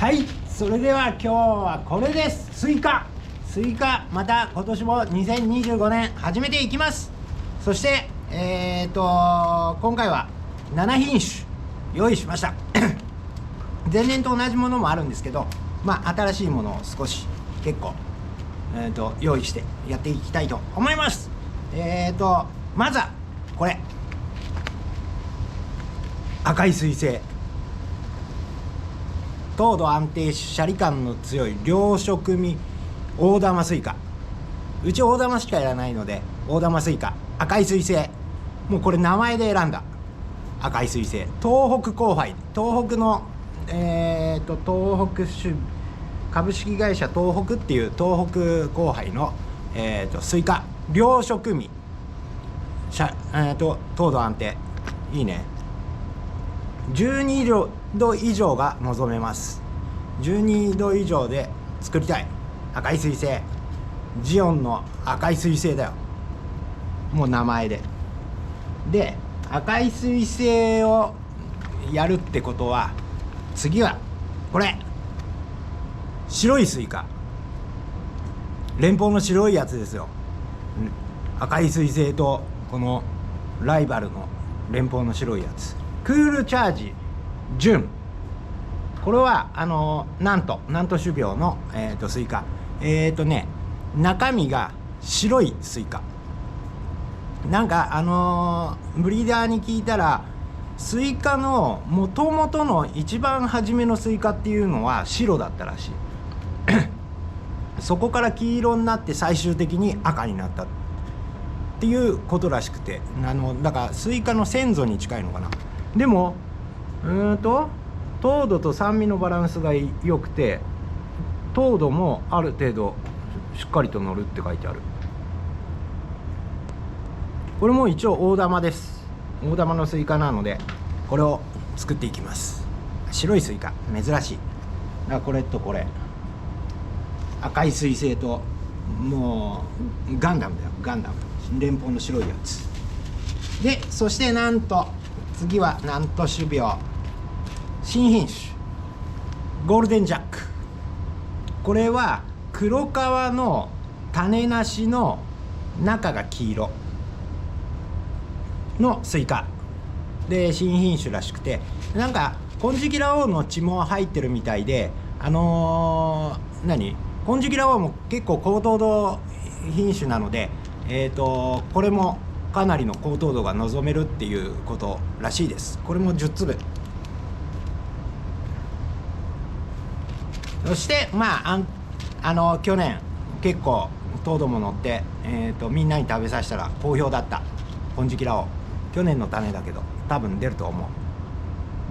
はい、それでは今日はこれです。スイカまた今年も2025年始めていきます。そして今回は7品種用意しました前年と同じものもあるんですけど、新しいものを少し結構用意してやっていきたいと思います。まずはこれ赤い彗星、糖度安定、シャリ感の強い両食味大玉スイカ。うち大玉しかやらないので大玉スイカ赤い彗星、もうこれ名前で選んだ赤い彗星。東北交配、東北の東北種株式会社東北っていう東北交配のスイカ両食味、糖度安定いいね。12度以上が望めます。12度以上で作りたい赤い彗星、ジオンの赤い彗星だよ、もう名前で。で赤い彗星をやるってことは、次はこれ白いスイカ、連邦の白いやつですよ。赤い彗星とこのライバルの連邦の白いやつ、クールチャージ純。これはなんと種苗の、スイカ。中身が白いスイカ。なんかブリーダーに聞いたら、スイカのもともとの一番初めのスイカっていうのは白だったらしいそこから黄色になって最終的に赤になったっていうことらしくて、だからスイカの先祖に近いのかな。でも糖度と酸味のバランスが良くて、糖度もある程度しっかりと乗るって書いてある。これも一応大玉です。大玉のスイカなのでこれを作っていきます。白いスイカ珍しい。だからこれとこれ赤い彗星と、もうガンダムだよ、ガンダム、連邦の白いやつで。そしてなんと次はなんと種苗新品種ゴールデンジャック。これは黒皮の種なしの中が黄色のスイカで、新品種らしくて、なんか金色羅皇の血も入ってるみたいで、金色羅皇も結構高糖度品種なので、これもかなりの高糖度が望めるっていうことらしいです。これも10粒。そして去年結構糖度も乗って、みんなに食べさせたら好評だった金色羅皇。去年の種だけど多分出ると思う。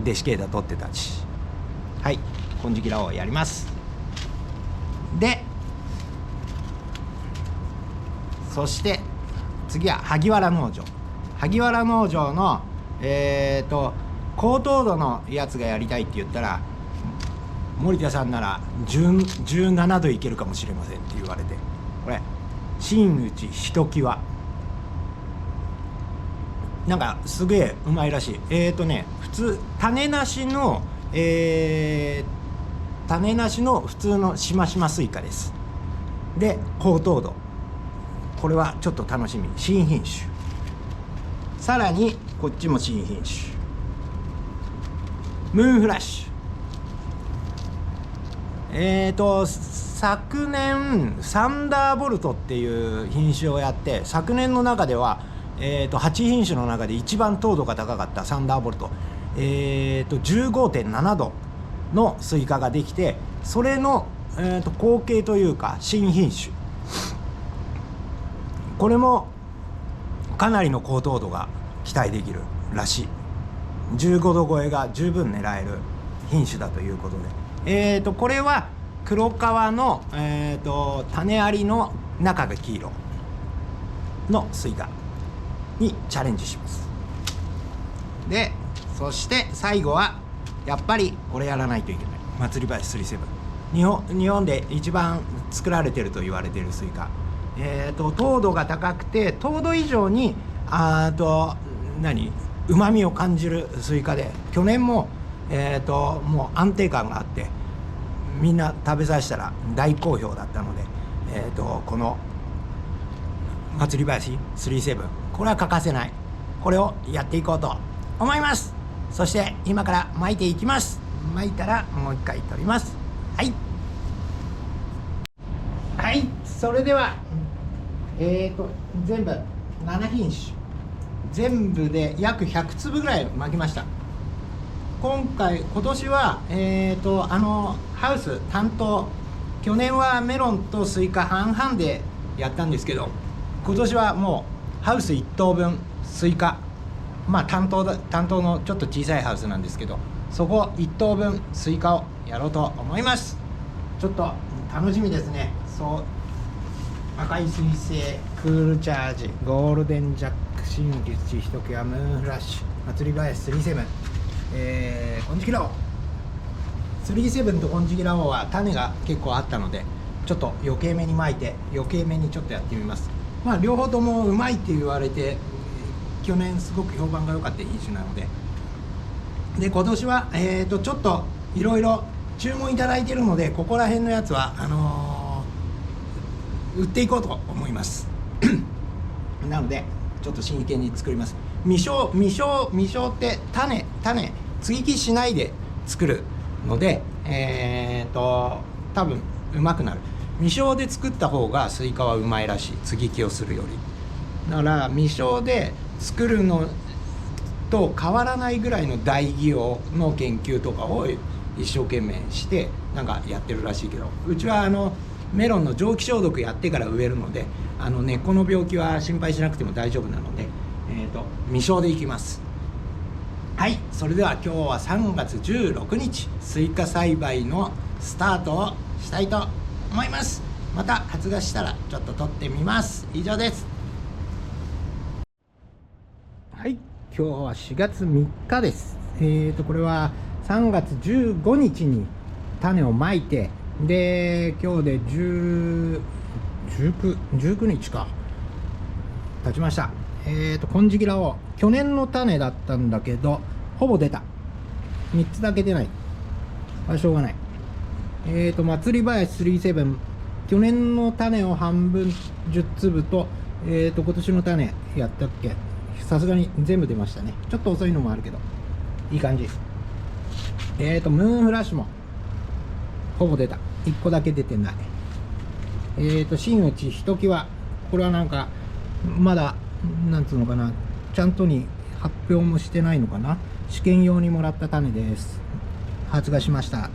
弟子系だ取ってたし。はい、金色羅皇やります。でそして次は萩原農場。萩原農場の高糖度のやつがやりたいって言ったら、森田さんなら17度いけるかもしれませんって言われて、これ真打ちひときわなんかすげえうまいらしい。普通種なしの普通のしましまスイカです。で高糖度、これはちょっと楽しみ。新品種。さらにこっちも新品種ムーンフラッシュ。昨年サンダーボルトっていう品種をやって、昨年の中では8品種の中で一番糖度が高かったサンダーボルト、15.7 度のスイカができて、それの、後継というか新品種。これもかなりの高糖度が期待できるらしい。15度超えが十分狙える品種だということで、これは黒皮の、種ありの中が黄色のスイカにチャレンジします。でそして最後はやっぱりこれやらないといけない。祭り林37、日本で一番作られてると言われているスイカ。糖度が高くて、糖度以上にうまみを感じるスイカで、去年ももう安定感があって、みんな食べさせたら大好評だったので、この祭り林37、これは欠かせない、これをやっていこうと思います。そして今から巻いていきます。巻いたらもう一回取ります。はいはい、それでは全部7品種、全部で約100粒ぐらい巻きました。今年はハウス担当、去年はメロンとスイカ半々でやったんですけど、今年はもうハウス1棟分スイカ、担当のちょっと小さいハウスなんですけど、そこ1棟分スイカをやろうと思います。ちょっと楽しみですね。赤い彗星、クールチャージ、ゴールデンジャック、新月、ひときわ、ムーンフラッシュ、祭り林37、金色ラオ37と金色ラオは種が結構あったので、ちょっと余計めに巻いて余計めにちょっとやってみます。両方ともうまいって言われて、去年すごく評判が良かった品種なので、今年はちょっといろいろ注文いただいているので、ここら辺のやつは売っていこうと思いますなのでちょっと真剣に作ります。未生って種接ぎ木しないで作るので、多分うまくなる。未生で作った方がスイカはうまいらしい、接ぎ木をするより。だから未生で作るのと変わらないぐらいの大技法の研究とかを一生懸命してなんかやってるらしいけど、うちはメロンの蒸気消毒やってから植えるので、根っこの病気は心配しなくても大丈夫なので、未生でいきます。はい、それでは今日は3月16日スイカ栽培のスタートをしたいと思います。また発芽したらちょっと撮ってみます。以上です。はい、今日は4月3日です。これは3月15日に種をまいて、で今日で19日か経ちました。金色ラオ、去年の種だったんだけどほぼ出た、3つだけ出ない、しょうがない。祭り林37、去年の種を半分10粒と、今年の種やったっけ、さすがに全部出ましたね。ちょっと遅いのもあるけどいい感じ。ムーンフラッシュもほぼ出た、1個だけ出てない。真打ちひときわ、これはなんかまだなんつうのかな、ちゃんとに発表もしてないのかな、試験用にもらった種です。発芽しました。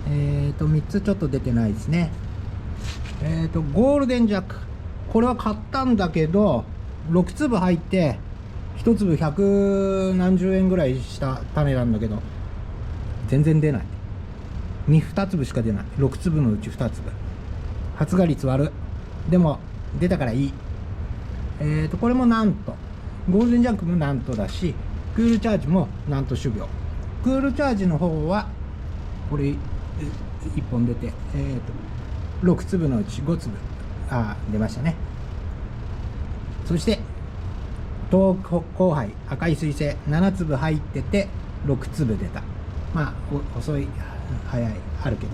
3つちょっと出てないですね。ゴールデンジャック、これは買ったんだけど6粒入って1粒100何十円ぐらいした種なんだけど全然出ない。2粒しか出ない。6粒のうち2粒、発芽率悪。でも出たからいい。これもなんとゴールデンジャックもなんとだし、クールチャージもなんと種苗。クールチャージの方はこれ1本出て、6粒のうち5粒出ましたね。そして東光杯赤い彗星7粒入ってて6粒出た。遅い早いあるけ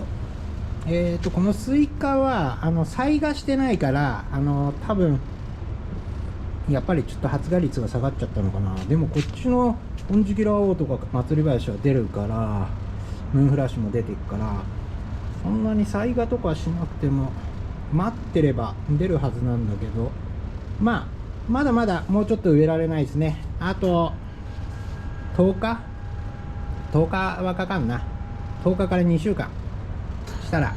ど、このスイカは採芽してないから多分やっぱりちょっと発芽率が下がっちゃったのかな。でもこっちの金色ラオとか祭り林は出るから、ムーンフラッシュも出ていくから、そんなに採芽とかしなくても待ってれば出るはずなんだけど、まだまだもうちょっと植えられないですね。あと10日はかかんな。10日から2週間したら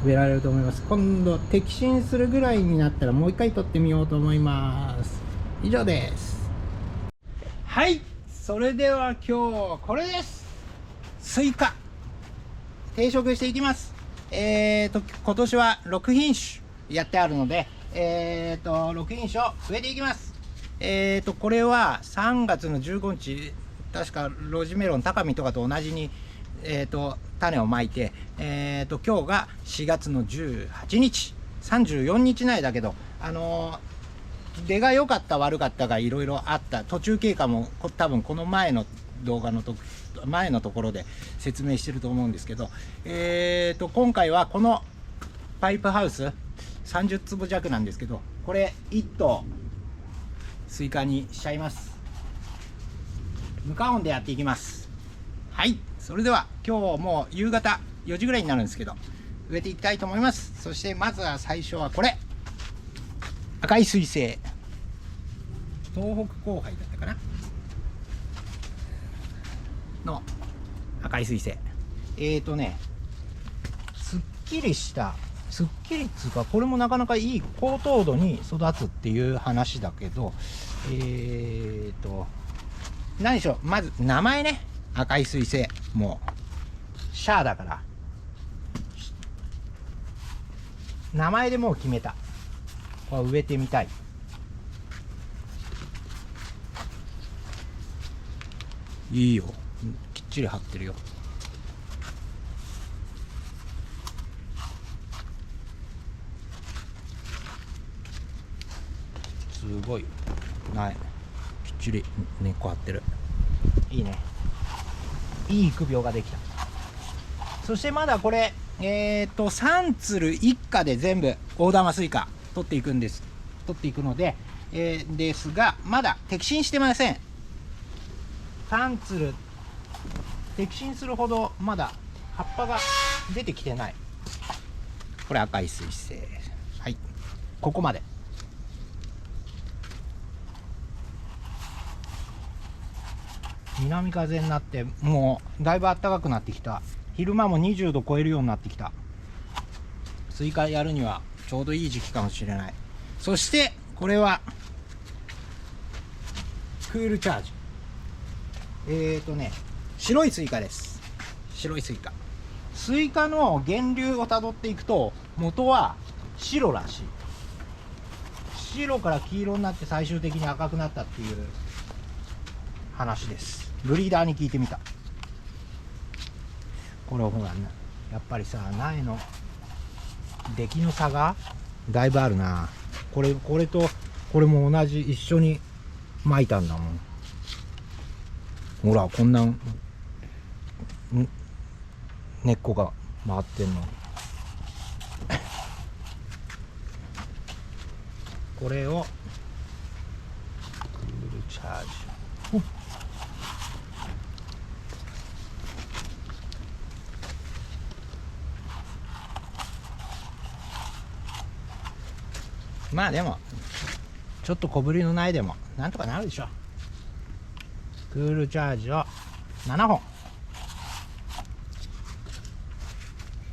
植えられると思います。今度摘心するぐらいになったらもう一回取ってみようと思います。以上です。はい、それでは今日これです。スイカ定食していきます。今年は6品種やってあるので、6品種を植えていきます。これは3月の15日確かロジメロン高見とかと同じに種をまいて、今日が4月の18日34日内だけど、出が良かった悪かったがいろいろあった。途中経過も多分この前の動画の前のところで説明してると思うんですけど、今回はこのパイプハウス30坪弱なんですけど、これ1頭スイカにしちゃいます。無加温でやっていきます。はい、それでは今日もう夕方4時ぐらいになるんですけど、植えていきたいと思います。そしてまずは最初はこれ、赤い彗星、東北交配だったかなの赤い彗星。すっきりしたすっきりっつうか、これもなかなかいい高糖度に育つっていう話だけど、何でしょう、まず名前ね、赤い彗星、もうシャアだから名前でもう決めた。これ植えてみたい。いいよ、きっちり張ってるよ。すごい苗きっちり根っこ張ってる。いいね、いい育苗ができた。そしてまだこれ3つる一家で全部大玉スイカ取っていくので、ですがまだ摘心してません。3つる摘心するほどまだ葉っぱが出てきてない。これ赤い彗星。はい、ここまで。南風になってもうだいぶ暖かくなってきた。昼間も20度超えるようになってきた。スイカやるにはちょうどいい時期かもしれない。そしてこれはクールチャージ。白いスイカです。白いスイカ。スイカの源流をたどっていくと元は白らしい。白から黄色になって最終的に赤くなったっていう話です。ブリーダーに聞いてみた。これほらね、やっぱりさ、苗の出来の差がだいぶあるな。これとこれも同じ、一緒に巻いたんだもん。ほらこんな根っこが回ってんの。これをクールチャージ。まあでもちょっと小ぶりの苗でもなんとかなるでしょ。クールチャージを7本。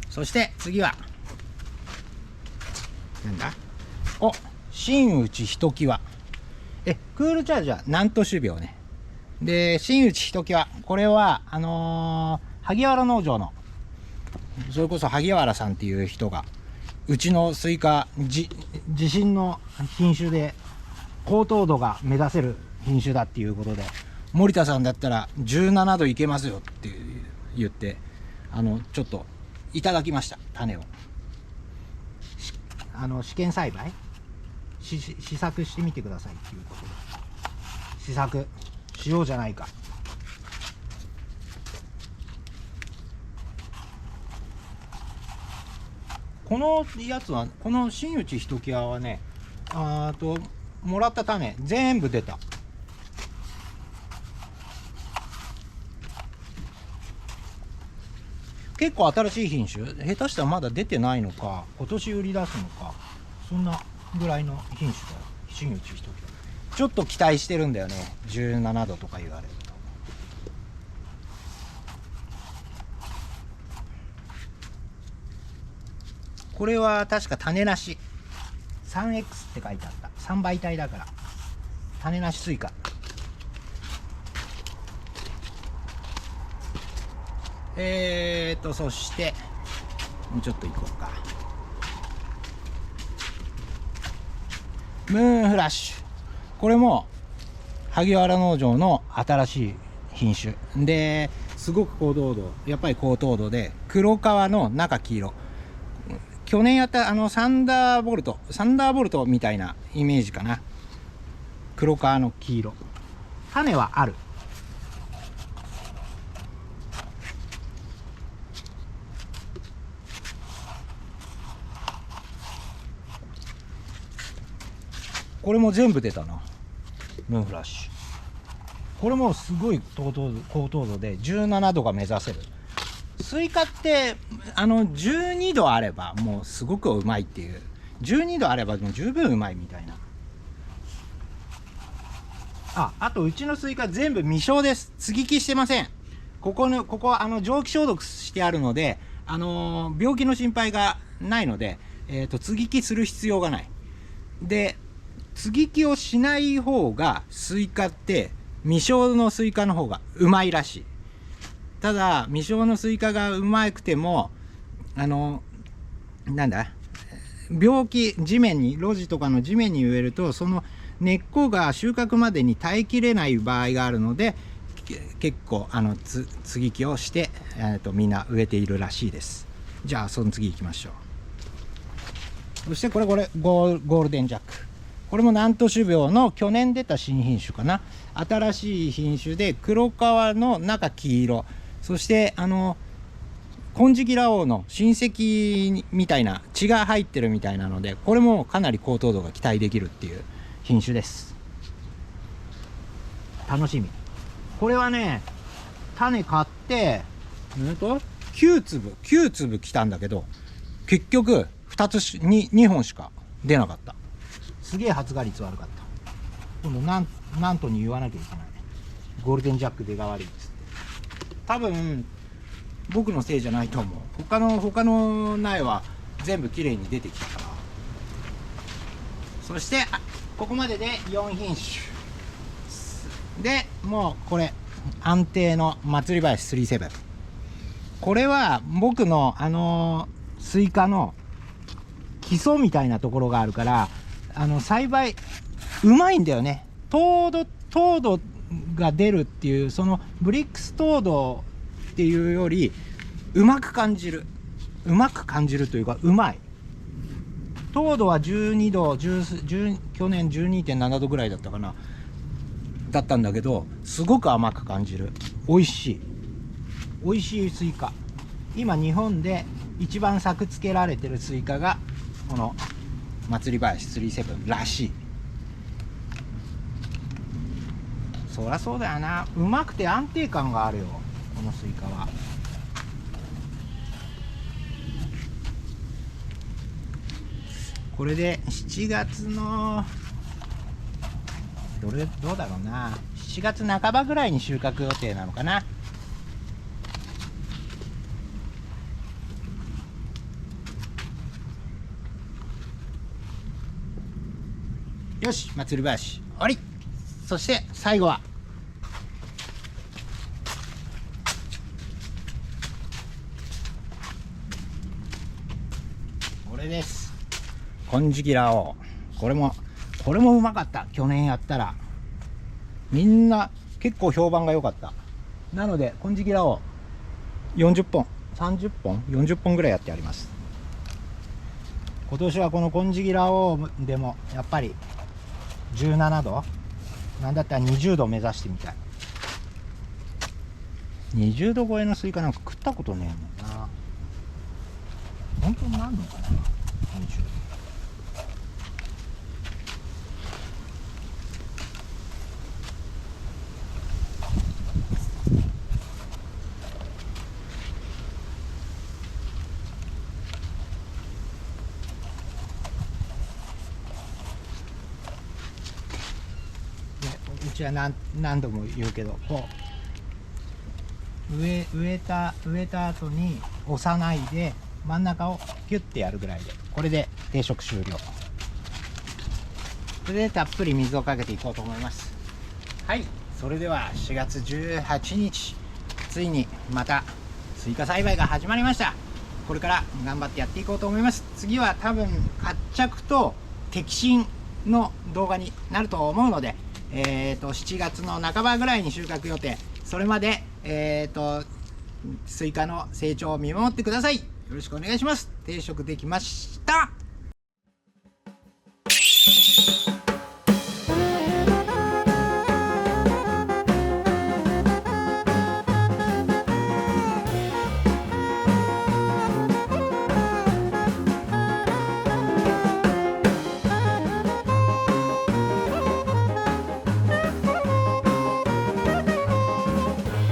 そして次はなんだ、お、真打ちひときわ。クールチャージは南都種苗ね。で真打ちひときわ、これは萩原農場の、それこそ萩原さんっていう人がうちのスイカ自信の品種で高糖度が目指せる品種だっていうことで、森田さんだったら17度いけますよって言ってちょっといただきました。種を試験栽培試作してみてくださいっていうことで試作しようじゃないか。このやつは、この真打ちひときわはね、もらった種全部出た。結構新しい品種、下手したらまだ出てないのか今年売り出すのか、そんなぐらいの品種だよ、真打ちひときわ。ちょっと期待してるんだよね、17度とか言われると。これは確か種なし 3X って書いてあった。3倍体だから種なしスイカ。そしてもうちょっといこうか。ムーンフラッシュ、これも萩原農場の新しい品種ですごく高糖度、やっぱり高糖度で黒皮の中黄色。去年やったサンダーボルトみたいなイメージかな。黒皮の黄色。種はある。これも全部出たな、ムーンフラッシュ。これもすごい高糖度で17度が目指せる。スイカって12度あればもうすごくうまいっていう、12度あればもう十分うまいみたいな。あとうちのスイカ全部未消です。接ぎ木してません。ここ蒸気消毒してあるので、病気の心配がないので、接ぎ木する必要がない。で、接ぎ木をしない方がスイカって未消のスイカの方がうまいらしい。ただ未消のスイカがうまくてもなんだ、病気、路地とかの地面に植えるとその根っこが収穫までに耐えきれない場合があるので、結構接ぎ木をして、みんな植えているらしいです。じゃあその次行きましょう。そしてこれゴールデンジャック。これも南都種苗の去年出た新品種かな。新しい品種で黒皮の中黄色、そして金色羅皇の親戚みたいな血が入ってるみたいなので、これもかなり高糖度が期待できるっていう品種です。楽しみ。これはね、種買って9粒来たんだけど、結局2本しか出なかった。すげえ発芽率悪かった。今度なんとに言わなきゃいけない。ゴールデンジャック出が悪いっつって。多分僕のせいじゃないと思う。他の苗は全部きれいに出てきたから。そしてここまでで4品種で、もうこれ安定の祭り林37。これは僕のスイカの基礎みたいなところがあるから、栽培うまいんだよね。糖度が出るっていう、そのブリックス糖度っていうよりうまく感じるというか、うまい。糖度は12度去年 12.7 度ぐらいだったかな、だったんだけど、すごく甘く感じる。美味しいスイカ。今日本で一番作付けられてるスイカがこの祭り林37らしい。そりゃそうだよな。うまくて安定感があるよ、このスイカは。これで7月のどうだろうな、7月半ばぐらいに収穫予定なのかな。よし、祭り林終わり。そして最後はこれです。金色羅皇。これもうまかった。去年やったらみんな結構評判が良かった。なので金色羅皇40本30本40本ぐらいやってあります。今年はこの金色羅皇でもやっぱり17度、なんだったら20度目指してみたい。20度超えのスイカなんか食ったことねえもんな。本当になんのかな、20度。うちは何度も言うけど、こう植えた後に押さないで真ん中をキュッてやるぐらいで、これで定食終了。それでたっぷり水をかけていこうと思います。はい、それでは4月18日ついにまたスイカ栽培が始まりました。これから頑張ってやっていこうと思います。次は多分活着と摘心の動画になると思うので、7月の半ばぐらいに収穫予定。それまで、スイカの成長を見守ってください。よろしくお願いします。定食できました。